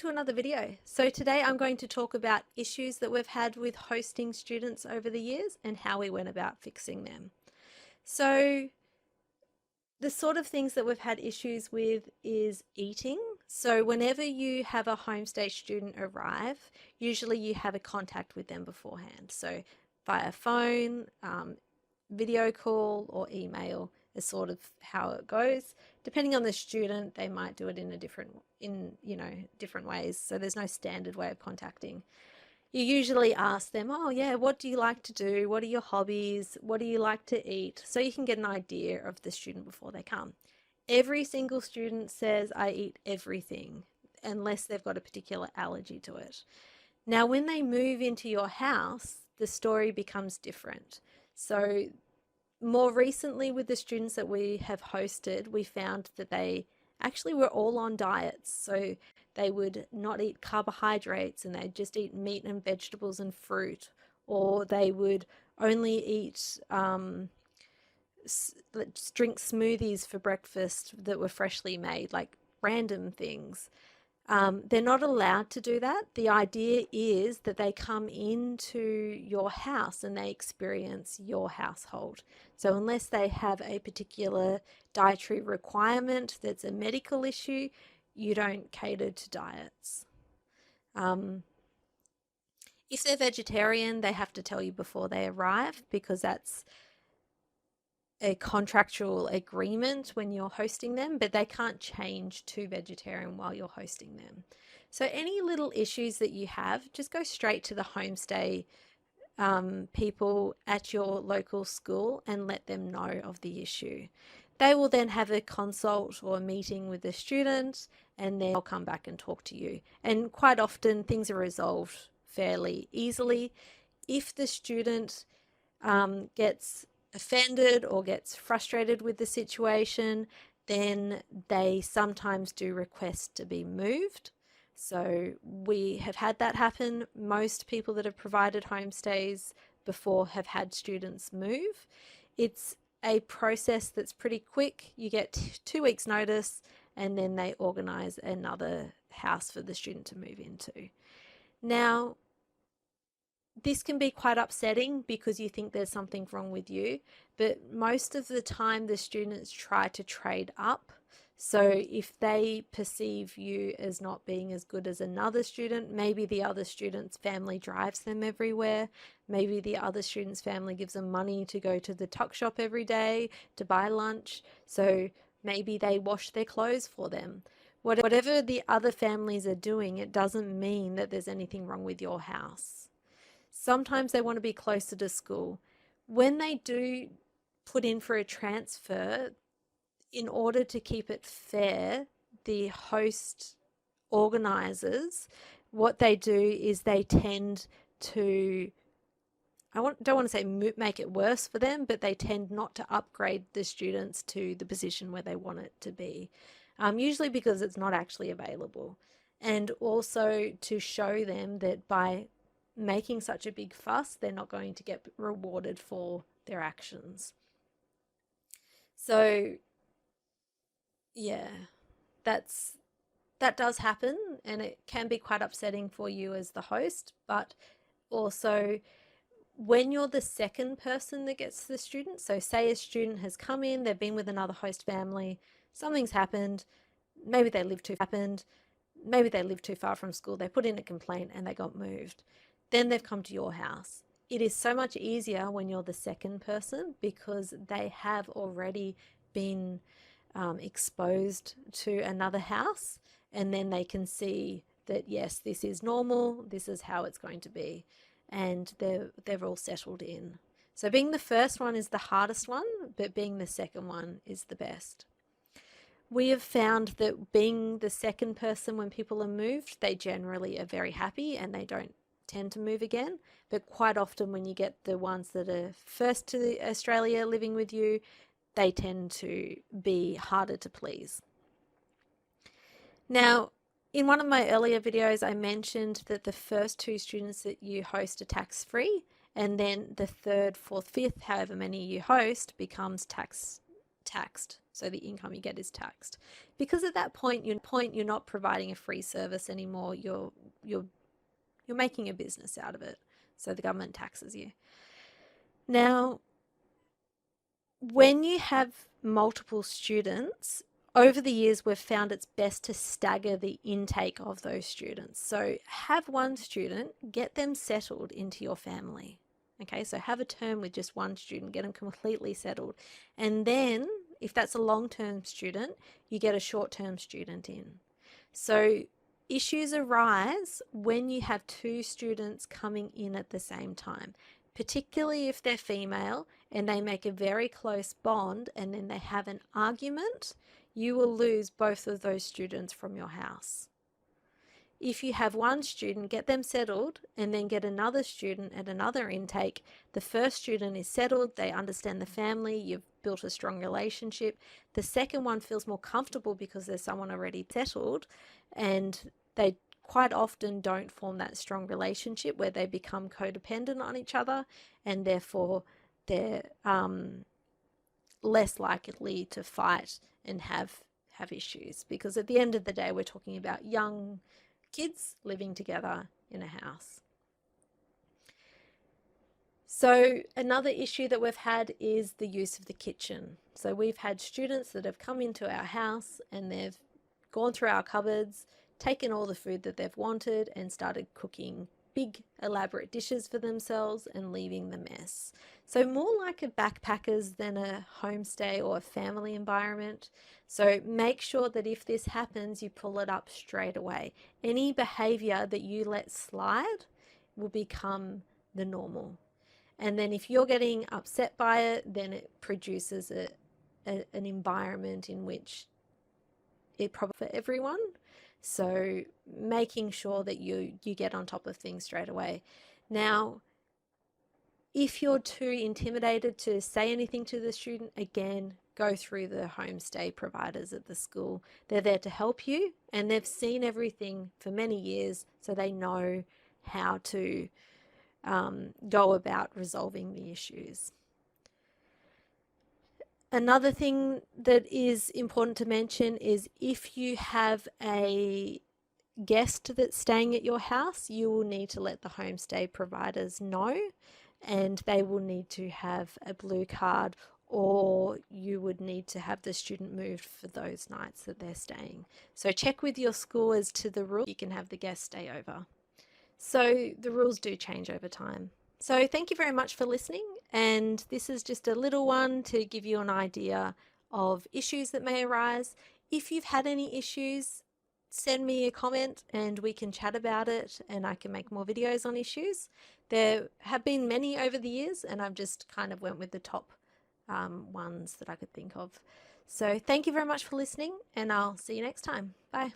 to another video. So today I'm going to talk about issues that we've had with hosting students over the years and how we went about fixing them. So the sort of things that we've had issues with is eating. So whenever you have a homestay student arrive, usually you have a contact with them beforehand. So via phone, video call or email is sort of how it goes. Depending on the student, they might do it in different ways. So there's no standard way of contacting. You usually ask them, oh yeah, what do you like to do? What are your hobbies? What do you like to eat? So you can get an idea of the student before they come. Every single student says, I eat everything, unless they've got a particular allergy to it. Now, when they move into your house, the story becomes different. So more recently with the students that we have hosted, we found that they actually were all on diets. So they would not eat carbohydrates and they'd just eat meat and vegetables and fruit, or they would only eat, drink smoothies for breakfast that were freshly made, like random things. They're not allowed to do that. The idea is that they come into your house and they experience your household. So unless they have a particular dietary requirement that's a medical issue, you don't cater to diets. If they're vegetarian, they have to tell you before they arrive, because that's a contractual agreement when you're hosting them, but they can't change to vegetarian while you're hosting them. So any little issues that you have, just go straight to the homestay people at your local school and let them know of the issue. They will then have a consult or a meeting with the student, and then they'll come back and talk to you. And quite often things are resolved fairly easily. If the student gets offended or gets frustrated with the situation, then they sometimes do request to be moved. So we have had that happen. Most people that have provided homestays before have had students move. It's a process that's pretty quick. You get 2 weeks notice and then they organise another house for the student to move into. Now, this can be quite upsetting because you think there's something wrong with you, but most of the time the students try to trade up. So if they perceive you as not being as good as another student, maybe the other student's family drives them everywhere. Maybe the other student's family gives them money to go to the tuck shop every day to buy lunch. So maybe they wash their clothes for them. Whatever the other families are doing, it doesn't mean that there's anything wrong with your house. Sometimes they want to be closer to school. When they do put in for a transfer, in order to keep it fair, the host organisers, what they do is they tend to, don't want to say make it worse for them, but they tend not to upgrade the students to the position where they want it to be, usually because it's not actually available. And also to show them that by making such a big fuss, they're not going to get rewarded for their actions. So yeah, that does happen, and it can be quite upsetting for you as the host. But also, when you're the second person that gets the student, so say a student has come in, they've been with another host family, something's happened, maybe they live too far from school, they put in a complaint and they got moved. Then they've come to your house. It is so much easier when you're the second person, because they have already been exposed to another house, and then they can see that yes, this is normal, this is how it's going to be, and they're all settled in. So being the first one is the hardest one, but being the second one is the best. We have found that being the second person when people are moved, they generally are very happy and they don't tend to move again. But quite often when you get the ones that are first to Australia living with you, they tend to be harder to please. Now, in one of my earlier videos, I mentioned that the first 2 students that you host are tax-free, and then the third, fourth, fifth, however many you host, becomes taxed. So the income you get is taxed. Because at that point you're not providing a free service anymore. You're making a business out of it. So the government taxes you. Now, when you have multiple students, over the years, we've found it's best to stagger the intake of those students. So have one student, get them settled into your family. Okay, so have a term with just one student, get them completely settled. And then, if that's a long-term student, you get a short-term student in. So issues arise when you have two students coming in at the same time, particularly if they're female and they make a very close bond and then they have an argument. You will lose both of those students from your house. If you have one student, get them settled and then get another student at another intake. The first student is settled, they understand the family, you've built a strong relationship. The second one feels more comfortable because there's someone already settled, and they quite often don't form that strong relationship where they become codependent on each other, and therefore they're less likely to fight and have issues, because at the end of the day we're talking about young kids living together in a house. So another issue that we've had is the use of the kitchen. So we've had students that have come into our house and they've gone through our cupboards, taken all the food that they've wanted and started cooking big elaborate dishes for themselves and leaving the mess. So more like a backpackers than a homestay or a family environment. So make sure that if this happens, you pull it up straight away. Any behavior that you let slide will become the normal. And then if you're getting upset by it, then it produces an environment in which it probably for everyone. So making sure that you get on top of things straight away. Now, if you're too intimidated to say anything to the student, again, go through the homestay providers at the school. They're there to help you, and they've seen everything for many years, so they know how to go about resolving the issues. Another thing that is important to mention is if you have a guest that's staying at your house, you will need to let the homestay providers know, and they will need to have a blue card, or you would need to have the student moved for those nights that they're staying. So check with your school as to the rule. You can have the guest stay over. So the rules do change over time. So thank you very much for listening, and this is just a little one to give you an idea of issues that may arise. If you've had any issues, send me a comment and we can chat about it, and I can make more videos on issues. There have been many over the years, and I've just kind of went with the top ones that I could think of. So thank you very much for listening, and I'll see you next time. Bye.